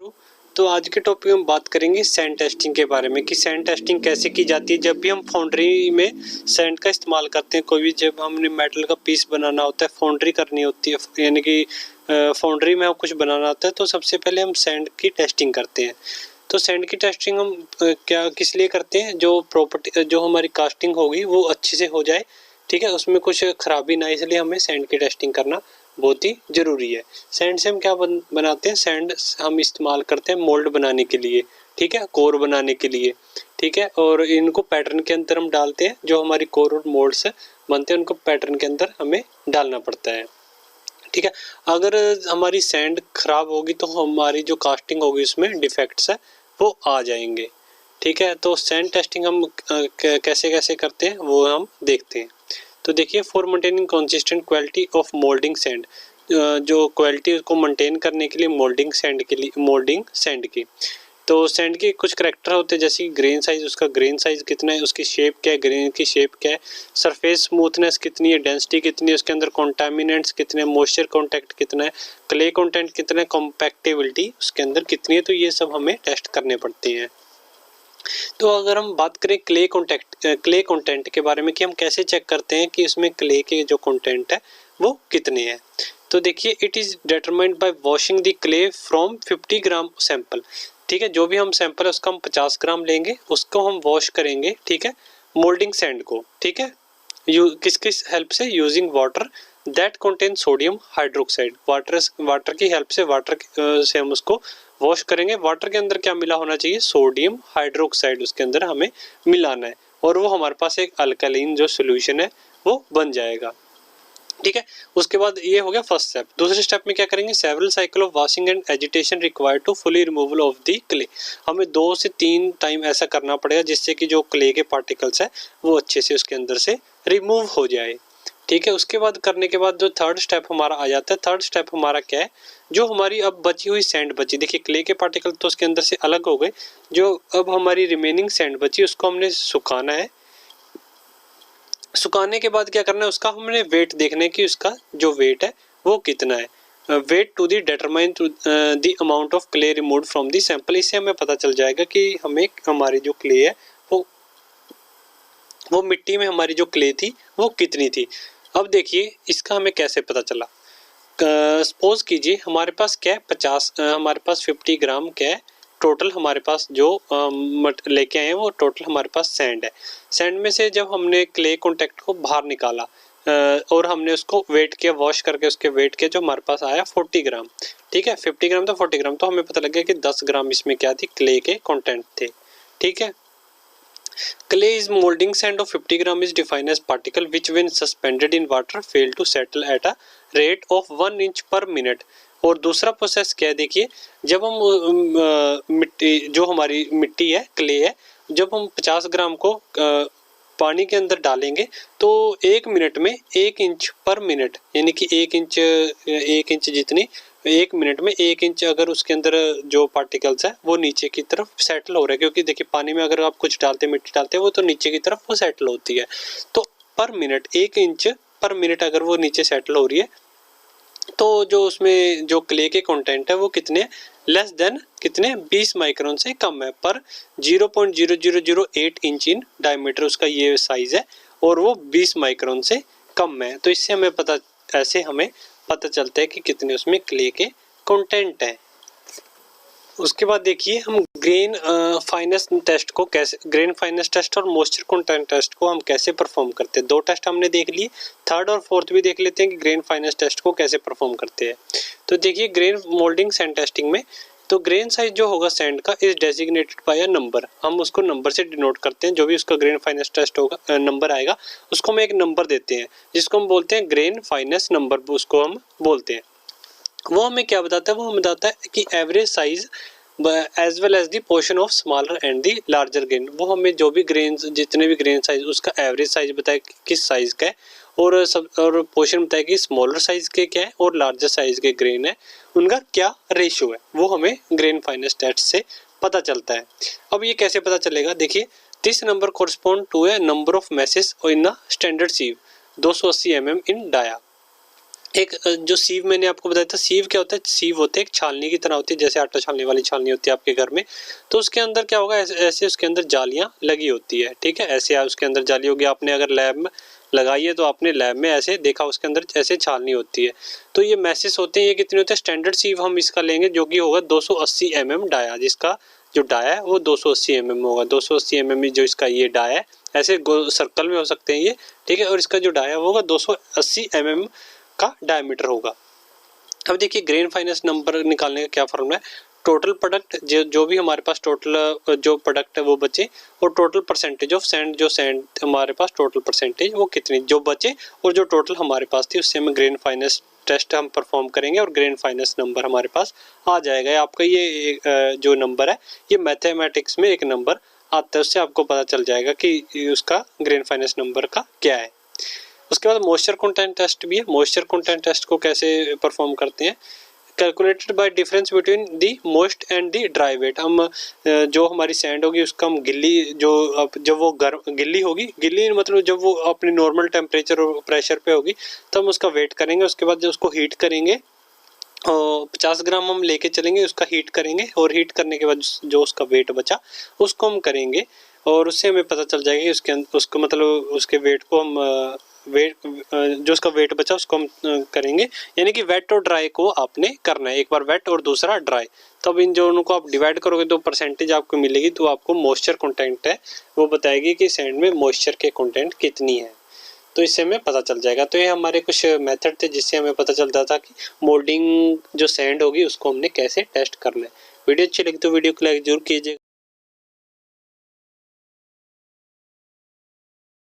तो आज के टॉपिक में बात करेंगे सैंड टेस्टिंग के बारे में कि सैंड टेस्टिंग कैसे की जाती है। जब भी हम फाउंड्री में सैंड का इस्तेमाल करते हैं, कोई भी जब हमने मेटल का पीस बनाना होता है, फाउंड्री करनी होती है, यानी कि फाउंड्री में हम कुछ बनाना होता है, तो सबसे पहले हम सैंड की टेस्टिंग करते हैं। तो सैंड की टेस्टिंग हम क्या किस लिए करते हैं, जो प्रॉपर्टी जो हमारी कास्टिंग होगी वो अच्छे से हो जाए, ठीक है, उसमें कुछ खराबी ना, इसलिए हमें सैंड की टेस्टिंग करना बहुत ही ज़रूरी है। सैंड से हम क्या बनाते हैं, सैंड हम इस्तेमाल करते हैं मोल्ड बनाने के लिए, ठीक है, कोर बनाने के लिए, ठीक है, और इनको पैटर्न के अंदर हम डालते हैं। जो हमारी कोर और मोल्ड्स बनते हैं उनको पैटर्न के अंदर हमें डालना पड़ता है, ठीक है। अगर हमारी सैंड खराब होगी तो हमारी जो कास्टिंग होगी उसमें डिफेक्ट्स है वो आ जाएंगे, ठीक है। तो सैंड टेस्टिंग हम कैसे कैसे करते हैं वो हम देखते हैं। तो देखिए, for maintaining consistent quality of moulding sand, जो क्वालिटी को मेंटेन करने के लिए मोल्डिंग सैंड की, तो सैंड के कुछ करैक्टर होते हैं, जैसे ग्रेन साइज, उसका ग्रेन साइज कितना है, उसकी शेप क्या है, ग्रेन की शेप क्या है, सरफेस स्मूथनेस कितनी है, डेंसिटी कितनी है, उसके अंदर कॉन्टामिनेंट्स कितने, मॉइस्चर कॉन्टेक्ट कितना है, क्ले कॉन्टेंट कितना है, कॉम्पैक्टिबिलिटी उसके अंदर कितनी है, तो ये सब हमें टेस्ट करने पड़ते हैं। तो अगर हम बात करें क्ले कंटेंट के बारे में कि हम कैसे चेक करते हैं कि उसमें क्ले के जो कंटेंट है वो कितने हैं, तो देखिए, it is determined by washing the clay from 50 gram sample, ठीक है। जो भी हम सैंपल है उसका हम 50 ग्राम लेंगे, उसको हम वॉश करेंगे, ठीक है, मोल्डिंग सैंड को, ठीक है, किस हेल्प से, using water that contain sodium hydroxide, water की हेल्प से, वाटर से हम उसको वॉश करेंगे। वाटर के अंदर क्या मिला होना चाहिए, सोडियम हाइड्रोक्साइड उसके अंदर हमें मिलाना है, और वो हमारे पास एक अल्कलीन जो सोल्यूशन है वो बन जाएगा, ठीक है। उसके बाद ये हो गया फर्स्ट स्टेप। दूसरे स्टेप में क्या करेंगे, several cycle of washing and agitation required to fully removal of the clay, हमें 2 से 3 टाइम ऐसा करना पड़ेगा जिससे कि जो क्ले के पार्टिकल्स है वो अच्छे से उसके अंदर से रिमूव हो जाए, ठीक है। उसके बाद करने के बाद जो थर्ड स्टेप हमारा आ जाता है, थर्ड स्टेप हमारा क्या है, जो हमारी अब बची हुई सैंड बची, देखिए क्ले के पार्टिकल तो उसके अंदर से अलग हो गए, जो अब हमारी रिमेनिंग सैंड बची उसको हमने सुखाना है। सुखाने के बाद क्या करना है, उसका हमने वेट देखना है कि उसका जो वेट है वो कितना है। Weight to the determine to the amount of clay removed from the sample, इससे हमें पता चल जाएगा कि हमें हमारी जो क्ले है वो मिट्टी में हमारी जो क्ले थी वो कितनी थी। अब देखिए इसका हमें कैसे पता चला, सपोज कीजिए हमारे पास क्या है 50, हमारे पास 50 ग्राम क्या है टोटल, हमारे पास जो लेके आए हैं वो टोटल हमारे पास सैंड है। सैंड में से जब हमने क्ले कॉन्टेक्ट को बाहर निकाला और हमने उसको वेट किया, वॉश करके उसके वेट किया, जो हमारे पास आया 40 ग्राम, ठीक है, 50 ग्राम तो 40 ग्राम, तो हमें पता लग गया कि 10 ग्राम इसमें क्या थी, क्ले के कॉन्टेंट थे, ठीक है। Clay is molding sand of 50 gram is defined as particle which when suspended in water fail to settle at a rate of 1 inch per minute। और दूसरा प्रोसेस क्या है, देखिए, जब हम मिट्टी, जो हमारी मिट्टी है, क्ले है, जब हम 50 ग्राम को पानी के अंदर डालेंगे तो 1 मिनट में 1 इंच पर मिनट, यानी कि 1 इंच जितनी 1 मिनट में 1 इंच अगर उसके अंदर जो पार्टिकल्स है वो नीचे की तरफ सेटल हो रहा है, क्योंकि देखिए पानी में अगर आप कुछ डालते मिट्टी डालते हैं वो तो नीचे की तरफ वो सेटल होती है, तो पर मिनट 1 इंच पर मिनट अगर वो नीचे सेटल हो रही है तो जो उसमें जो क्ले के कंटेंट है वो कितने, लेस देन कितने, 20 माइक्रोन से कम है, पर 0.0008 इंच इन डायमीटर उसका ये साइज है, और वो 20 माइक्रोन से कम है। तो इससे हमें ऐसे हमें पता चलता है कि कितने उसमें क्ले के कंटेंट है। उसके बाद देखिए हम ग्रेन फाइनेस टेस्ट को कैसे, ग्रेन फाइनेस टेस्ट और मॉइस्चर कंटेंट टेस्ट को हम कैसे परफॉर्म करते हैं। 2 टेस्ट हमने देख लिए, थर्ड और फोर्थ भी देख लेते हैं कि ग्रेन फाइनेस टेस्ट को कैसे परफॉर्म करते हैं। तो देखिए ग्रेन मोल्डिंग सैंड टेस्टिंग में, तो ग्रेन साइज जो होगा सैंड का is designated by a number, हम उसको नंबर से डिनोट करते हैं। जो भी उसका ग्रेन फाइनेस टेस्ट होगा नंबर आएगा उसको हम एक नंबर देते हैं जिसको हम बोलते हैं ग्रेन फाइनेस नंबर, उसको हम बोलते हैं। वो हमें क्या बताता है, वो हमें बताता है कि average size as well as the portion of smaller and the larger grain, वो हमें जो भी ग्रेन, जितने भी ग्रेन साइज उसका एवरेज साइज बताए किस साइज का है, और पोर्शन बताए कि स्मॉलर साइज के क्या है और लार्जर साइज के ग्रेन है, उनका क्या रेशियो है, वो हमें ग्रेन फाइनेस टेस्ट से पता चलता है। अब ये कैसे पता चलेगा, देखिए, this number correspond to a number of message in a standard sieve 280 mm in dia, एक जो सीव मैंने आपको बताया था, सीव क्या होता है, सीव होते है एक छालनी की तरह होती है, जैसे आटा छालने वाली छालनी होती है आपके घर में। तो उसके अंदर क्या होगा, ऐसे उसके अंदर जालियां लगी होती है, ठीक है, ऐसे उसके अंदर जाली होगी। आपने अगर लैब में लगाई है तो आपने लैब में ऐसे देखा, उसके अंदर ऐसे छालनी होती है। तो ये मैसेज होते हैं, ये कितने होते हैं, स्टैंडर्ड सीव हम इसका लेंगे जो कि होगा 280 mm डाया, जिसका जो डाया है वो 280 mm होगा। 280 mm जो इसका ये डाया है, ऐसे सर्कल में हो सकते हैं ये, ठीक है, और इसका जो डाया होगा 280 mm का डायमीटर होगा। अब देखिए ग्रेन फाइनेंस नंबर निकालने का क्या फॉर्मूला है, टोटल प्रोडक्ट जो भी हमारे पास टोटल जो प्रोडक्ट है वो बचे, और टोटल परसेंटेज ऑफ सैंड, जो सैंड हमारे पास टोटल परसेंटेज वो कितनी जो बचे, और जो टोटल हमारे पास थी उससे हमें ग्रेन फाइनेंस टेस्ट हम परफॉर्म करेंगे और ग्रेन फाइनेंस नंबर हमारे पास आ जाएगा। आपका ये जो नंबर है ये मैथमेटिक्स में एक नंबर आता है, उससे आपको पता चल जाएगा कि उसका ग्रेन फाइनेंस नंबर का क्या है। उसके बाद मॉइस्चर कंटेंट टेस्ट भी है। मॉइस्चर कंटेंट टेस्ट को कैसे परफॉर्म करते हैं, calculated by difference between the moist and the dry weight. हम जो हमारी सैंड होगी उसका हम गिल्ली, जो जब वो गर्म गिल्ली होगी, गिल्ली मतलब जब वो अपनी नॉर्मल टेम्परेचर और प्रेशर पे होगी तो हम उसका वेट करेंगे। उसके बाद जब उसको हीट करेंगे, 50 ग्राम हम लेके चलेंगे, उसका हीट करेंगे, और हीट करने के बाद जो उसका वेट बचा उसको हम करेंगे, और उससे हमें पता चल जाएगा कि उसको मतलब उसके वेट को हम वेट जो उसका वेट बचा उसको हम करेंगे। यानी कि वेट और ड्राई को आपने करना है, एक बार वेट और दूसरा ड्राई। तब इन दोनों को आप डिवाइड करोगे तो परसेंटेज आपको मिलेगी, तो आपको मॉइस्चर कंटेंट है वो बताएगी कि सैंड में मॉइस्चर के कंटेंट कितनी है, तो इससे हमें पता चल जाएगा। तो ये हमारे कुछ मेथड थे जिससे हमें पता चलता था कि मोल्डिंग जो सैंड होगी उसको हमने कैसे टेस्ट करना है। वीडियो अच्छी लगी तो वीडियो को लाइक जरूर कीजिएगा।